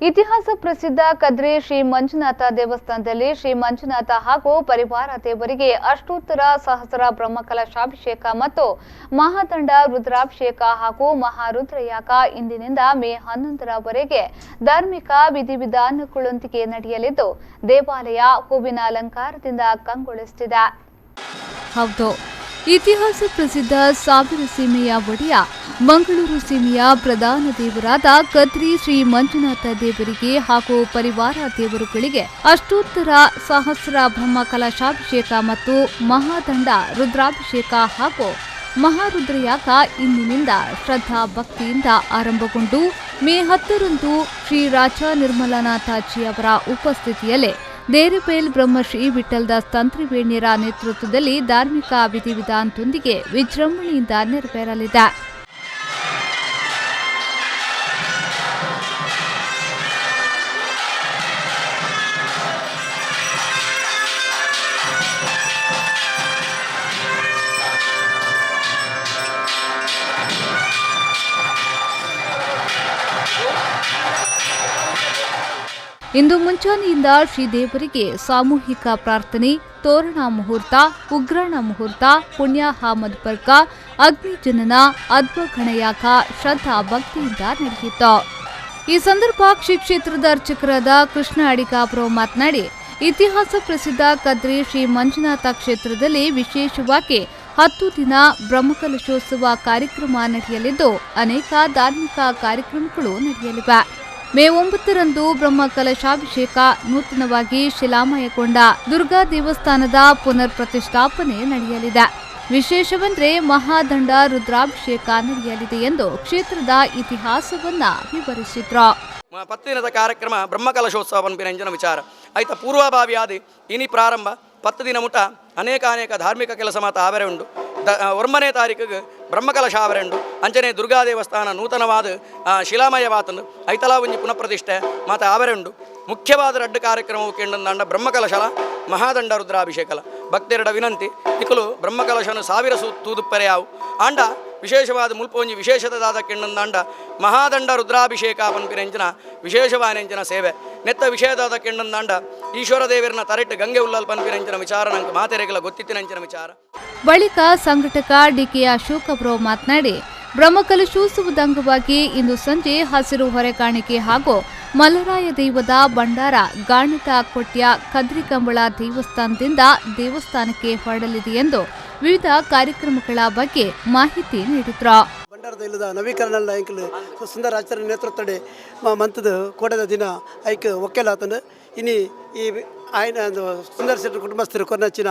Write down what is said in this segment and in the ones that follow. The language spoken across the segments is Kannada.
ಇತಿಹಾಸ ಪ್ರಸಿದ್ಧ ಕದ್ರಿ ಶ್ರೀ ಮಂಜುನಾಥ ದೇವಸ್ಥಾನದಲ್ಲಿ ಶ್ರೀ ಮಂಜುನಾಥ ಹಾಗೂ ಪರಿವಾರ ದೇವರಿಗೆ ಅಷ್ಟೋತ್ತರ ಸಹಸ್ರ ಬ್ರಹ್ಮಕಲಶಾಭಿಷೇಕ ಮತ್ತು ಮಹಾದಂಡ ರುದ್ರಾಭಿಷೇಕ ಹಾಗೂ ಮಹಾರುದ್ರಯಾಗ ಇಂದಿನಿಂದ ಮೇ 11ರವರೆಗೆ ಧಾರ್ಮಿಕ ವಿಧಿವಿಧಾನಗಳೊಂದಿಗೆ ನಡೆಯಲಿದ್ದು ದೇವಾಲಯ ಹೂವಿನ ಅಲಂಕಾರದಿಂದ ಕಂಗೊಳಿಸುತ್ತಿದೆ. ಹೌದು, ಇತಿಹಾಸ ಪ್ರಸಿದ್ಧ ಸಾವಿರ ಸೀಮೆಯ ಒಡೆಯ ಮಂಗಳೂರು ಸೀಮೆಯ ಪ್ರಧಾನ ದೇವರಾದ ಕದ್ರಿ ಶ್ರೀ ಮಂಜುನಾಥ ದೇವರಿಗೆ ಹಾಗೂ ಪರಿವಾರ ದೇವರುಗಳಿಗೆ ಅಷ್ಟೋತ್ತರ ಸಹಸ್ರ ಬ್ರಹ್ಮಕಲಶಾಭಿಷೇಕ ಮತ್ತು ಮಹಾದಂಡ ರುದ್ರಾಭಿಷೇಕ ಹಾಗೂ ಮಹಾರುದ್ರಯಾಗ ಇಂದಿನಿಂದ ಶ್ರದ್ಧಾ ಭಕ್ತಿಯಿಂದ ಆರಂಭಗೊಂಡು ಮೇ 10ರಂದು ಶ್ರೀ ರಾಜ ನಿರ್ಮಲನಾಥಾಜಿ ಅವರ ಉಪಸ್ಥಿತಿಯಲ್ಲೇ ದೇರಬೇಲ್ ಬ್ರಹ್ಮಶ್ರೀ ವಿಠಲದಾಸ್ ತಂತ್ರಿವೇಣ್ಯರ ನೇತೃತ್ವದಲ್ಲಿ ಧಾರ್ಮಿಕ ವಿಧಿವಿಧಾನದೊಂದಿಗೆ ವಿಜೃಂಭಣೆಯಿಂದ ನೆರವೇರಲಿದೆ. ಇಂದು ಮುಂಚಾನೆಯಿಂದ ಶ್ರೀದೇವರಿಗೆ ಸಾಮೂಹಿಕ ಪ್ರಾರ್ಥನೆ, ತೋರಣ ಮುಹೂರ್ತ, ಉಗ್ರಾಣ ಮುಹೂರ್ತ, ಪುಣ್ಯಾಹ ಮಧ್ಬರ್ಕ, ಅಗ್ನಿ ಜನನ, ಅಧ್ವಗಣಯಾಗ ಶ್ರದ್ಧಾ ಭಕ್ತಿಯಿಂದ ನಡೆಯಿತು. ಈ ಸಂದರ್ಭ ಶ್ರೀ ಕ್ಷೇತ್ರದ ಅರ್ಚಕರಾದ ಕೃಷ್ಣ ಅಡಿಗಾಪುರ ಮಾತನಾಡಿ, ಇತಿಹಾಸ ಪ್ರಸಿದ್ಧ ಕದ್ರಿ ಶ್ರೀ ಮಂಜುನಾಥ ಕ್ಷೇತ್ರದಲ್ಲಿ ವಿಶೇಷವಾಗಿ 10 ದಿನ ಬ್ರಹ್ಮಕಲಶೋತ್ಸವ ಕಾರ್ಯಕ್ರಮ ನಡೆಯಲಿದ್ದು ಅನೇಕ ಧಾರ್ಮಿಕ ಕಾರ್ಯಕ್ರಮಗಳು ನಡೆಯಲಿವೆ. ಮೇ 9ರಂದು ಬ್ರಹ್ಮಕಲಶಾಭಿಷೇಕ, ನೂತನವಾಗಿ ಶಿಲಾಮಯಗೊಂಡ ದುರ್ಗಾ ದೇವಸ್ಥಾನದ ಪುನರ್ ಪ್ರತಿಷ್ಠಾಪನೆ ನಡೆಯಲಿದೆ. ವಿಶೇಷವೆಂದರೆ ಮಹಾದಂಡ ರುದ್ರಾಭಿಷೇಕ ನಡೆಯಲಿದೆ ಎಂದು ಕ್ಷೇತ್ರದ ಇತಿಹಾಸವನ್ನ ವಿವರಿಸಿದ್ರು. 10 ದಿನದ ಕಾರ್ಯಕ್ರಮ ಬ್ರಹ್ಮಕಲಶೋತ್ಸವ ಪನ್ಪಿನ ವಿಚಾರ ಐತ ಪೂರ್ವಭಾವಿ ಆದಿ ಇನಿ ಪ್ರಾರಂಭ 10 ದಿನ ಮುಟ ಅನೇಕ ಧಾರ್ಮಿಕ ಕೆಲಸ ಮಾತ ಆವರೆ ಉಂಡು. 1ನೇ ತಾರೀಕಿಗೆ ಬ್ರಹ್ಮಕಲಶ ಉಂಡು. ಅಂಚನೆ ದುರ್ಗಾ ದೇವಸ್ಥಾನ ನೂತನವಾದ ಶಿಲಾಮಯವಾತಂದು ಐತಲಾ ಒಂಜಿ ಪುನಃಪ್ರತಿಷ್ಠೆ ಮಾತ ಆವರೆ ಉಂಡು. ಮುಖ್ಯವಾದ 2 ಕಾರ್ಯಕ್ರಮವು ಕೇಂದ್ರ ಬ್ರಹ್ಮಕಲಶಲ ಮಹಾದಂಡ ರುದ್ರಾಭಿಷೇಕಲ ಭಕ್ತರಡ ವಿನಂತಿ ಇಕಲು ಬ್ರಹ್ಮಕಲಶನು 1000 ತೂದುಪ್ಪರೆಯಾವು ಆಂಡ ವಿಶೇಷವಾದ ಮುಲ್ಪೊಂಜಿ ವಿಶೇಷತೆದಾದ ಕೆಣ್ಣಂದಾಂಡ ಮಹಾದಂಡ ರುದ್ರಾಭಿಷೇಕ ಪನ್ಪಿನೆಂಚಿನ ವಿಶೇಷವಾನೆಂಚಿನ ಸೇವೆ ನೆತ್ತ ವಿಷಯದಾದ ಕೆಣ್ಣಂದಾಂಡ ಈಶ್ವರ ದೇವರನ್ನ ತರೆಟ್ಟು ಗಂಗೆ ಉಲ್ಲಲ್ ಪನ್ಪಿನೆಂಚಿನ ವಿಚಾರ ನಂಗೆ ಮಾತೆರೆಗಳ ಗೊತ್ತಿತ್ತಿನಂಚಿನ ವಿಚಾರ. ಬಳಿಕ ಸಂಘಟಕ ಡಿಕೆ ಅಶೋಕ್ ಅವರು ಮಾತನಾಡಿ, ಬ್ರಹ್ಮಕಲಶೋತ್ಸವದ ಅಂಗವಾಗಿ ಇಂದು ಸಂಜೆ ಹಸಿರು ಹೊರೆಕಾಣಿಕೆ ಹಾಗೂ ಮಲ್ಲರಾಯ ದೈವದ ಭಂಡಾರ ಗಾಣಿತ ಕೊಟ್ಯ ಕದ್ರಿಕಂಬಳ ದೇವಸ್ಥಾನದಿಂದ ದೇವಸ್ಥಾನಕ್ಕೆ ಹೊರಡಲಿದೆ ಎಂದು ವಿವಿಧ ಕಾರ್ಯಕ್ರಮಗಳ ಬಗ್ಗೆ ಮಾಹಿತಿ ನೀಡಿದ್ರು. ಭಂಡಾರದ ಇಲ್ಲದ ನವೀಕರಣ ಐಕಲ್ ಸುಂದರ ಆಚಾರ್ಯ ನೇತೃತ್ವಡೆ ಮಂತದ ಕೋಟದ ದಿನ ಐಕ್ ಒಕ್ಕೆಲಾತಂದು ಇನಿ ಈ ಆಯ್ನ ಸುಂದರ ಶೆಟ್ಟಿ ಕುಟುಂಬಸ್ಥರು ಕೊನ್ನಚ್ಚಿನ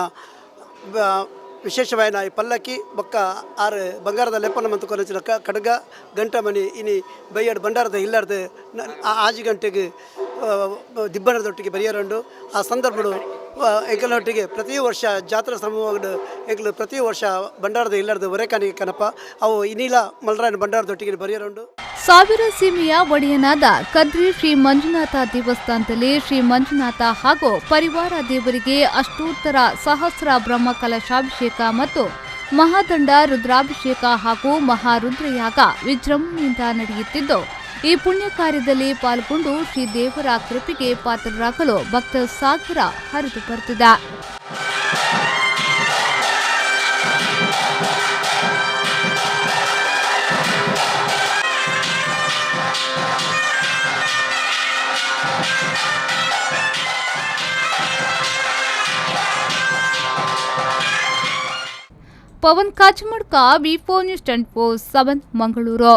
ವಿಶೇಷವಾದ ಈ ಪಲ್ಲಕ್ಕಿ ಬೊಕ್ಕ 6 ಬಂಗಾರದ ಲೆಪ್ಪನ ಮಂತು ಕೊನಚಿನ ಕಡಗ ಗಂಟಮಣಿ ಇನಿ ಬೈಯಡ್ ಭಂಡಾರದ ಇಲ್ಲಾರ್ದು ಆಜಿ ಗಂಟೆಗೆ ದಿಬ್ಬಣದೊಟ್ಟಿಗೆ ಬರೆಯರಂಡು ಆ ಸಂದರ್ಭಗಳು ಎಂಕಲೊಟ್ಟಿಗೆ ಪ್ರತಿ ವರ್ಷ ಜಾತ್ರಾ ಸಮೂಹಗಳು ಎಂಕಲು ಪ್ರತಿ ವರ್ಷ ಭಂಡಾರದ ಇಲ್ಲಾರ್ದು ಹೊರೆಕಾಣಿಕೆ ಕನಪ ಅವು ಇನ್ನಿಲ ಮಲ್ರಾಯನ ಭಂಡಾರದೊಟ್ಟಿಗೆ ಬರೆಯರಂಡು. ಸಾವಿರ ಸೀಮೆಯ ಒಡೆಯನಾದ ಕದ್ರಿ ಶ್ರೀ ಮಂಜುನಾಥ ದೇವಸ್ಥಾನದಲ್ಲಿ ಶ್ರೀ ಮಂಜುನಾಥ ಹಾಗೂ ಪರಿವಾರ ದೇವರಿಗೆ ಅಷ್ಟೋತ್ತರ ಸಹಸ್ರ ಬ್ರಹ್ಮಕಲಶಾಭಿಷೇಕ ಮತ್ತು ಮಹಾದಂಡ ರುದ್ರಾಭಿಷೇಕ ಹಾಗೂ ಮಹಾರುದ್ರಯಾಗ ವಿಜೃಂಭಣೆಯಿಂದ ನಡೆಯುತ್ತಿದ್ದು ಈ ಪುಣ್ಯ ಕಾರ್ಯದಲ್ಲಿ ಪಾಲ್ಗೊಂಡು ಶ್ರೀ ದೇವರ ಕೃಪೆಗೆ ಪಾತ್ರರಾಗಲು ಭಕ್ತ ಸಾಗರ ಹರಿದು ಬರುತ್ತಿದೆ. ಪವನ್ ಕಾಚಮಡ್ಕ, ವಿ4 ನ್ಯೂಸ್ 24/7 ಮಂಗಳೂರು.